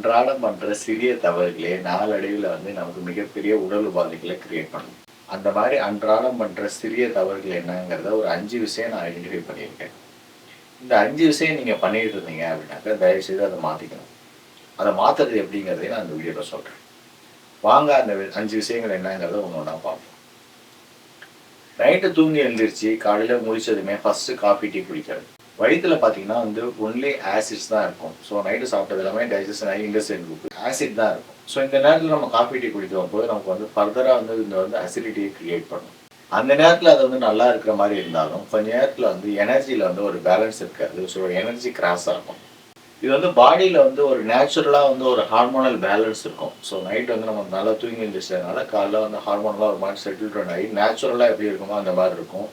அன்றாடம் பண்ற சிறிய தவறுகளே நாளடைவில் நமக்கு மிகப்பெரிய உடல் உபாதைகளை கிரியேட் பண்ணும். அந்த மாதிரி அன்றாடம் பண்ற சிறிய தவறுகள் என்னங்கிறத ஒரு 5 விஷயம் நான் ஐடென்டிஃபை பண்ணியிருக்கேன். இந்த 5 விஷயம் நீங்க பண்ணிட்டு இருந்தீங்க அப்படின்னாக்கா தயவு செய்து அதை மாத்திக்கணும். அதை மாத்துறது எப்படிங்கிறதையும் நான் இந்த வீடியோவில் சொல்றேன். வாங்க அந்த 5 விஷயங்கள் என்னங்கிறத ஒன்று ஒன்றா பார்ப்போம். நைட்டு தூங்கி எழுந்திரிச்சு காலையில் முடிச்சதுமே ஃபர்ஸ்ட் காஃபி டீ குடிக்கிறது. வயிற்றுல பார்த்தீங்கன்னா ஒன்லி ஆசிட்ஸ் தான் இருக்கும். ஸோ நைட்டு சாப்பிட்டது எல்லாமே டைஜஷன் ஆகி இண்டஸ்ட்ரியல் குரூப் ஆசிட் தான் இருக்கும். ஸோ இந்த நேரத்தில் நம்ம காஃபி டீ குடிக்கும் போது நமக்கு ஃபர்தராக இந்த அசிடிட்டியை கிரியேட் பண்ணும். அந்த நேரத்தில் அது நல்லா இருக்கிற மாதிரி இருந்தாலும் கொஞ்ச நேரத்தில் எனர்ஜியில் ஒரு பேலன்ஸ் இருக்காது. ஸோ எனர்ஜி கிராஸ் ஆகும். இது பாடியில் ஒரு நேச்சுரலாக ஒரு ஹார்மோனல் பேலன்ஸ் இருக்கும். ஸோ நைட் நம்ம நல்லா தூங்கி எழுந்திரிச்சதுனால காலைல ஹார்மோனலாக ஒரு மாதிரி செட்டில் ஆகி நேச்சுரலாக எப்படி இருக்குமோ அந்த மாதிரி இருக்கும்.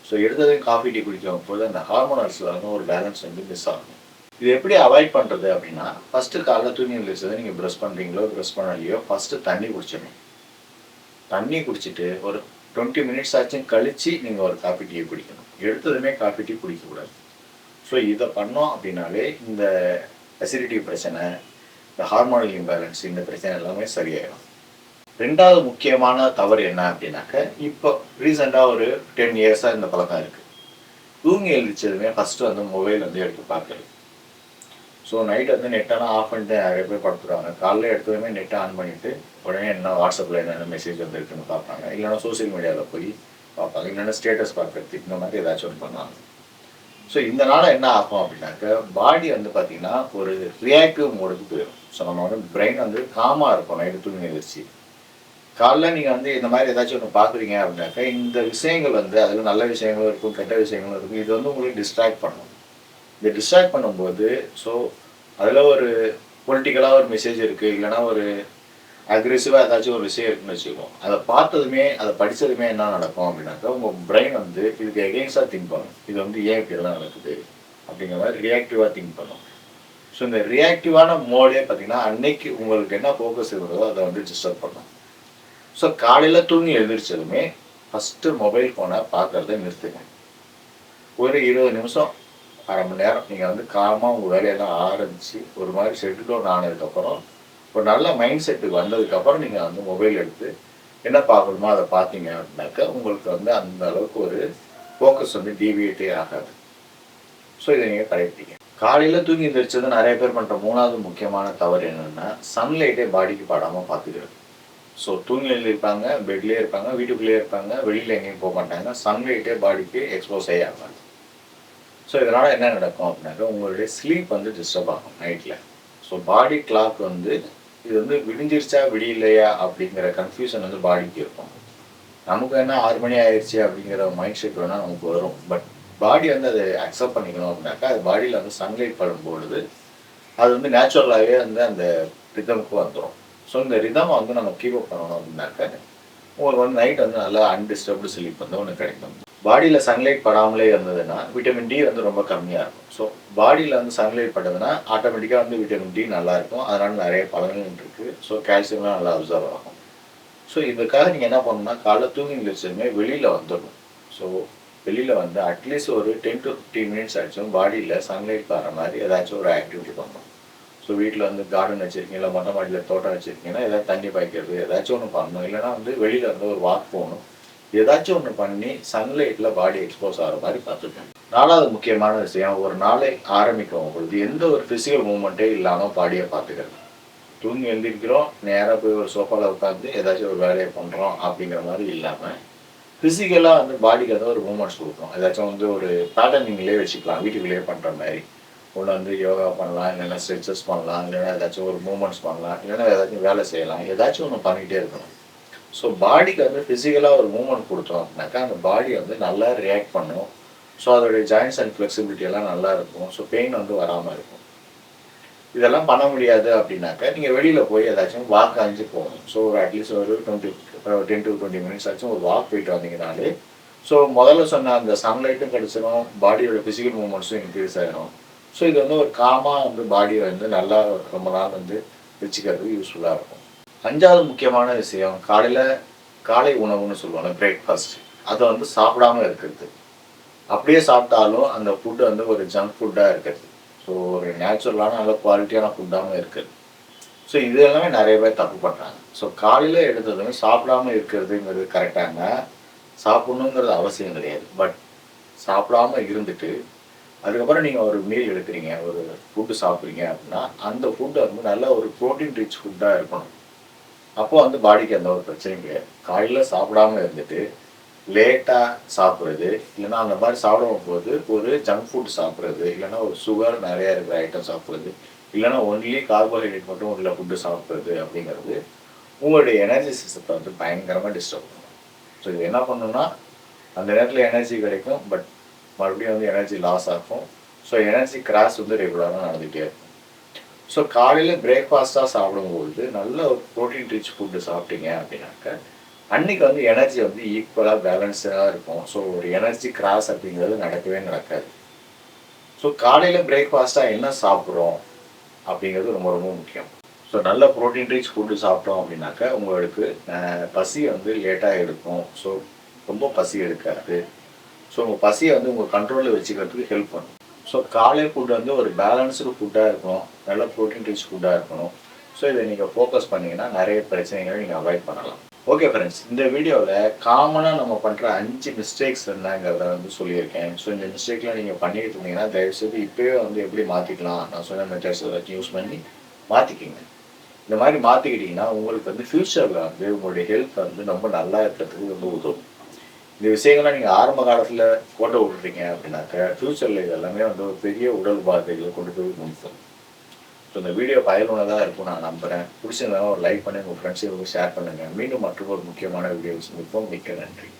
ஸோ எடுத்ததையும் காஃபி டீ குடிக்கும் போது அந்த ஹார்மோனல்ஸில் ஒரு பேலன்ஸ் மிஸ் ஆகும். இது எப்படி அவாய்ட் பண்ணுறது அப்படின்னா, ஃபஸ்ட்டு காலைல தூங்கி எழுந்திரிச்சதை நீங்கள் ப்ரஷ் பண்ணுறீங்களோ ப்ரஷ் பண்ணலையோ ஃபஸ்ட்டு தண்ணி குடிச்சிடணும். தண்ணி குடிச்சிட்டு ஒரு 20 மினிட்ஸ் ஆச்சும் கழித்து நீங்கள் ஒரு காஃபி டீயை குடிக்கணும். எடுத்ததுமே காஃபி டீ குடிக்கக்கூடாது. ஸோ இதை பண்ணோம் அப்படின்னாலே இந்த அசிடிட்டி பிரச்சனை, இந்த ஹார்மோனல் இம்பேலன்ஸ், இந்த பிரச்சனை எல்லாமே சரியாயிடும். ரெண்டாவது முக்கியமான தவறு என்ன அப்படின்னாக்க, இப்போ ரீசெண்டாக ஒரு 10 இயர்ஸாக இந்த பழக்கம் இருக்குது. தூங்கி எழுந்திரிச்சதுமே ஃபஸ்ட்டு மொபைல் எடுத்து பார்க்குறது. ஸோ நைட்டு நெட்டெல்லாம் ஆஃப் பண்ணிட்டு நிறைய பேர் படுத்துருவாங்க. காலையில் எடுத்ததுமே நெட்டை ஆன் பண்ணிவிட்டு உடனே என்ன வாட்ஸ்அப்பில் என்னென்ன மெசேஜ் வந்துருக்குன்னு பார்ப்பாங்க. இல்லைன்னா சோசியல் மீடியாவில் போய் பார்ப்பாங்க. இல்லைன்னா ஸ்டேட்டஸ் பார்க்குறது, இந்த மாதிரி ஏதாச்சும் ஒன்று பண்ணுவாங்க. ஸோ இந்த நாள் என்ன ஆகும் அப்படின்னாக்க, பாடி பார்த்தீங்கன்னா ஒரு ரியாக்டிவ் மோடுக்கு போயிடும். ஸோ நம்ம பிரெயின் காமாக இருக்கும் நைட்டு தூங்கி எழுந்திரிச்சு. காலைல நீங்கள் இந்த மாதிரி ஏதாச்சும் ஒன்று பார்க்குறீங்க அப்படின்னாக்கா, இந்த விஷயங்கள் அதில் நல்ல விஷயங்களும் இருக்கும், கெட்ட விஷயங்களும் இருக்கும். இது உங்களுக்கு டிஸ்ட்ராக்ட் பண்ணும். இந்த டிஸ்ட்ராக்ட் பண்ணும்போது ஸோ அதில் ஒரு பொலிட்டிக்கலாக ஒரு மெசேஜ் இருக்குது, இல்லைனா ஒரு அக்ரெசிவாக ஏதாச்சும் ஒரு விஷயம் இருக்குன்னு வச்சுக்கோம். அதை பார்த்ததுமே அதை படித்ததுமே என்ன நடக்கும் அப்படின்னாக்கா, உங்கள் பிரெயின் இதுக்கு எகெயின்ஸ்டாக திங்க் பண்ணும். இது ஏன் இப்படியெல்லாம் நடக்குது அப்படிங்கிற மாதிரி ரியாக்டிவாக திங்க் பண்ணும். ஸோ இந்த ரியாக்டிவான மோடே பார்த்தீங்கன்னா அன்னைக்கு உங்களுக்கு என்ன ஃபோக்கஸ் இருக்கிறதோ அதை டிஸ்டர்ப் பண்ணும். ஸோ காலையில் தூங்கி எழுந்திரிச்சதுமே ஃபஸ்ட்டு மொபைல் ஃபோனை பார்க்குறத நிறுத்துங்க. ஒரு 20 நிமிஷம், அரை மணி நேரம் நீங்கள் காமாக உங்கள் வேலையெல்லாம் ஆரம்பித்து ஒரு மாதிரி செட்டில் டவுன் ஆனதுக்கப்புறம், ஒரு நல்ல மைண்ட் செட்டுக்கு வந்ததுக்கப்புறம் நீங்கள் மொபைல் எடுத்து என்ன பார்க்கணுமோ அதை பார்த்தீங்க அப்படின்னாக்கா உங்களுக்கு அந்த அளவுக்கு ஒரு ஃபோக்கஸ் டீவியேட்டே ஆகாது. ஸோ இதை நீங்கள் கடைப்பிடிங்க. காலையில் தூங்கி எழுந்திரிச்சது நிறைய பேர் பண்ணுற 3வது முக்கியமான தவறு என்னென்னா, சன்லைட்டே பாடிக்கு படாமல் பார்த்துக்கிறது. ஸோ தூங்கி எழுந்திருப்பாங்க, பெட்லேயே இருப்பாங்க, வீட்டுக்குள்ளேயே இருப்பாங்க, வெளியில் எங்கேயும் போக மாட்டாங்க. சன்லைட்டே பாடிக்கு எக்ஸ்போஸ் ஆகாது. ஸோ இதனால் என்ன நடக்கும் அப்படின்னாக்கா, உங்களுடைய ஸ்லீப் டிஸ்டர்ப் ஆகும் நைட்டில். ஸோ பாடி கிளாக் இது விடிஞ்சிருச்சா விடியலையா அப்படிங்கிற கன்ஃபியூஷன் பாடிக்கு இருக்கும். நமக்கு என்ன 6 மணி ஆயிடுச்சு அப்படிங்கிற மைண்ட் செட் வேணால் நமக்கு வரும். பட் பாடி அதை அக்செப்ட் பண்ணிக்கணும் அப்படின்னாக்கா, அது பாடியில் சன்லைட் படும்பொழுது அது நேச்சுரலாகவே அந்த ரிதமுக்கு வந்துடும். ஸோ இந்த ரிதம் நம்ம கீப் அப் பண்ணணும் அப்படின்னாக்க, உங்களுக்கு நைட் நல்லா அன்டிஸ்டர்ப்டு ஸ்லீப் ஒன்று கிடைக்கும். பாடியில் சன்லைட் படாமலே இருந்ததுன்னா விட்டமின் டி ரொம்ப கம்மியாக இருக்கும். ஸோ பாடியில் சன்லைட் பட்டதுன்னா ஆட்டோமேட்டிக்காக விட்டமின் டி நல்லாயிருக்கும். அதனால் நிறைய பலன்கள் இருக்குது. ஸோ கால்சியம்லாம் நல்லா அப்சர்வ் ஆகும். ஸோ இதுக்காக நீங்கள் என்ன பண்ணணும்னா, காலைல தூங்கி எழுந்திரிச்சதுமே வெளியில் வந்துடணும். ஸோ வெளியில் அட்லீஸ்ட் ஒரு 10 to 15 மினிட்ஸ் ஆச்சும் பாடியில் சன்லைட் வர மாதிரி ஏதாச்சும் ஒரு ஆக்டிவிட்டி பண்ணணும். ஸோ வீட்டில் கார்டன் வச்சுருக்கீங்க, இல்லை மொட்டை மாடியில் தோட்டம் வச்சுருக்கீங்கன்னா ஏதாவது தண்ணி பாய்க்கிறது, ஏதாச்சும் ஒன்று பண்ணணும். இல்லைனா வெளியில் ஒரு வாக் போகணும். ஏதாச்சும் ஒன்று பண்ணி சன்லைட்டில் பாடி எக்ஸ்போஸ் ஆகிற மாதிரி பார்த்துக்கணும். 4வது முக்கியமான விஷயம், ஒரு நாளை ஆரம்பிக்கும் பொழுது எந்த ஒரு ஃபிசிக்கல் மூவ்மெண்ட்டே இல்லாமல் பாடியை பார்த்துக்கிறது. தூங்கி எழுந்திருக்கிறோம், நேராக போய் ஒரு சோஃபாவில் உட்காந்து ஏதாச்சும் ஒரு வேலையை பண்ணுறோம் அப்படிங்கிற மாதிரி இல்லாமல் ஃபிசிக்கலாக பாடிக்கு ஒரு மூமெண்ட்ஸ் கொடுக்கணும். ஏதாச்சும் ஒரு பேட்டர்ன் நீங்களே வச்சுக்கலாம். வீட்டுக்குள்ளேயே பண்ணுற மாதிரி ஒன்று யோகா பண்ணலாம், இல்லைன்னா ஸ்ட்ரெச்சஸ் பண்ணலாம், இல்லைன்னா ஏதாச்சும் ஒரு மூமெண்ட்ஸ் பண்ணலாம், இல்லைன்னா ஏதாச்சும் வேலை செய்யலாம். ஏதாச்சும் ஒன்று பண்ணிகிட்டே இருக்கணும். ஸோ பாடிக்கு ஃபிசிக்கலாக ஒரு மூமெண்ட் கொடுத்தோம் அப்படின்னாக்கா, அந்த பாடி நல்லா ரியாக்ட் பண்ணும். ஸோ அதோடைய ஜாயின்ஸ் அண்ட் ஃப்ளெக்சிபிலிட்டி எல்லாம் நல்லா இருக்கும். ஸோ பெயின் வராமல் இருக்கும். இதெல்லாம் பண்ண முடியாது அப்படின்னாக்கா, நீங்கள் வெளியில் போய் ஏதாச்சும் வாக் அஞ்சு போகணும். ஸோ ஒரு அட்லீஸ்ட் ஒரு 10 to 20 மினிட்ஸ் ஆச்சும் ஒரு வாக் போயிட்டு வந்தீங்கனாலே, ஸோ முதல்ல சொன்ன அந்த சன்லைட்டும் கிடச்சிடும், பாடியோட ஃபிசிக்கல் மூமெண்ட்ஸும் இன்க்ரீஸ் ஆகிடும். ஸோ இது ஒரு காமாக பாடியை நல்லா ரொம்ப நாள் வச்சுக்கிறதுக்கு யூஸ்ஃபுல்லாக இருக்கும். 5வது முக்கியமான விஷயம், காலை உணவுன்னு சொல்லுவாங்க, பிரேக்ஃபாஸ்ட். அதை சாப்பிடாமல் இருக்கிறது. அப்படியே சாப்பிட்டாலும் அந்த ஃபுட்டு ஒரு ஜங்க் ஃபுட்டாக இருக்கிறது. ஸோ ஒரு நேச்சுரலான நல்ல குவாலிட்டியான ஃபுட்டாகவும் இருக்குது. ஸோ இது எல்லாமே நிறைய பேர் தப்பு பண்ணுறாங்க. ஸோ காலையில் எடுத்ததுமே சாப்பிடாம இருக்கிறதுங்கிறது கரெக்டாங்க. சாப்பிட்ணுங்கிறது அவசியம் கிடையாது. பட் சாப்பிடாம இருந்துட்டு அதுக்கப்புறம் நீங்கள் ஒரு மீல் எடுக்கிறீங்க, ஒரு ஃபுட்டு சாப்பிட்றீங்க அப்படின்னா அந்த ஃபுட்டு வந்து நல்ல ஒரு ப்ரோட்டீன் ரிச் ஃபுட்டாக இருக்கணும். அப்போ வந்து பாடிக்கு எந்த ஒரு பிரச்சனையும் கிடையாது. காலையில் சாப்பிடாம இருந்துட்டு லேட்டாக சாப்பிட்றது, இல்லைன்னா அந்த மாதிரி சாப்பிடும்போது ஒரு ஜங்க் ஃபுட் சாப்பிட்றது, இல்லைன்னா ஒரு சுகர் நிறையா இருக்கிற ஐட்டம் சாப்பிட்றது, இல்லைன்னா ஒன்லி கார்போஹைட்ரேட் மட்டும் உள்ள ஃபுட்டு சாப்பிட்றது அப்படிங்கிறது உங்களுடைய எனர்ஜி சிஸ்டத்தை வந்து பயங்கரமாக டிஸ்டர்ப் பண்ணும். ஸோ இது என்ன பண்ணணும்னா அந்த நேரத்தில் எனர்ஜி கிடைக்கும், பட் மறுபடியும் வந்து எனர்ஜி லாஸ் ஆகும். ஸோ எனர்ஜி கிராஸ் வந்து ரெகுலராக நடந்துகிட்டே இருக்கும். ஸோ காலையில் பிரேக்ஃபாஸ்ட்டாக சாப்பிடும்போது நல்ல ஒரு ப்ரோட்டீன் ரிச் ஃபுட்டு சாப்பிட்டீங்க அப்படின்னாக்க அன்றைக்கி வந்து எனர்ஜி வந்து ஈக்குவலாக பேலன்ஸாக இருக்கும். ஸோ ஒரு எனர்ஜி கிராஸ் அப்படிங்கிறது நடக்கவே நடக்காது. ஸோ காலையில் பிரேக்ஃபாஸ்ட்டாக என்ன சாப்பிட்றோம் அப்படிங்கிறது ரொம்ப ரொம்ப முக்கியம். ஸோ நல்ல ப்ரோட்டீன் ரிச் ஃபுட்டு சாப்பிட்டோம் அப்படின்னாக்கா உங்களுக்கு பசி வந்து லேட்டாக எடுக்கும். ஸோ ரொம்ப பசி எடுக்காது. ஸோ உங்கள் பசியை வந்து உங்கள் கண்ட்ரோலில் வச்சுக்கிறதுக்கு ஹெல்ப் பண்ணும். ஸோ காலை ஃபுட் வந்து ஒரு பேலன்ஸ்டு ஃபுட்டாக இருக்கணும், நல்ல ப்ரோட்டீன் ரிச் ஃபுட்டாக இருக்கணும். ஸோ இதை நீங்கள் ஃபோக்கஸ் பண்ணிங்கன்னா நிறைய பிரச்சனைகளை நீங்கள் அவாய்ட் பண்ணலாம். ஓகே ஃப்ரெண்ட்ஸ், இந்த வீடியோவில் காமனாக நம்ம பண்ணுற 5 மிஸ்டேக்ஸ் என்னங்கிறத வந்து சொல்லியிருக்கேன். ஸோ இந்த மிஸ்டேக்லாம் நீங்கள் பண்ணிட்டு இருந்தீங்கன்னா தயவுசெய்து இப்போயே வந்து எப்படி மாற்றிக்கலாம் நான் சொன்ன மெத்தட்ஸ் ஏதாச்சும் யூஸ் பண்ணி மாற்றிக்கிங்க. இந்த மாதிரி மாற்றிக்கிட்டிங்கன்னா உங்களுக்கு வந்து ஃப்யூச்சரில் வந்து உங்களுடைய ஹெல்த் வந்து ரொம்ப நல்லா இருக்கிறதுக்கு ரொம்ப உதவும். இந்த விஷயங்கள்லாம் நீங்கள் ஆரம்ப காலத்தில் கோட்டை விட்டுறீங்க அப்படின்னாக்க ஃப்யூச்சரில் இது எல்லாமே வந்து ஒரு பெரிய உடல் உபாதைகளை கொண்டு போய் முடிக்கும். ஸோ இந்த வீடியோ பயனுள்ளதாக இருக்கும் நான் நம்புகிறேன். பிடிச்சிருந்தாலும் ஒரு லைக் பண்ணி உங்கள் ஃப்ரெண்ட்ஸுக்கு ஷேர் பண்ணுங்கள். மீண்டும் மற்றொரு முக்கியமான வீடியோஸ் சந்திப்போம். மிக்க நன்றி.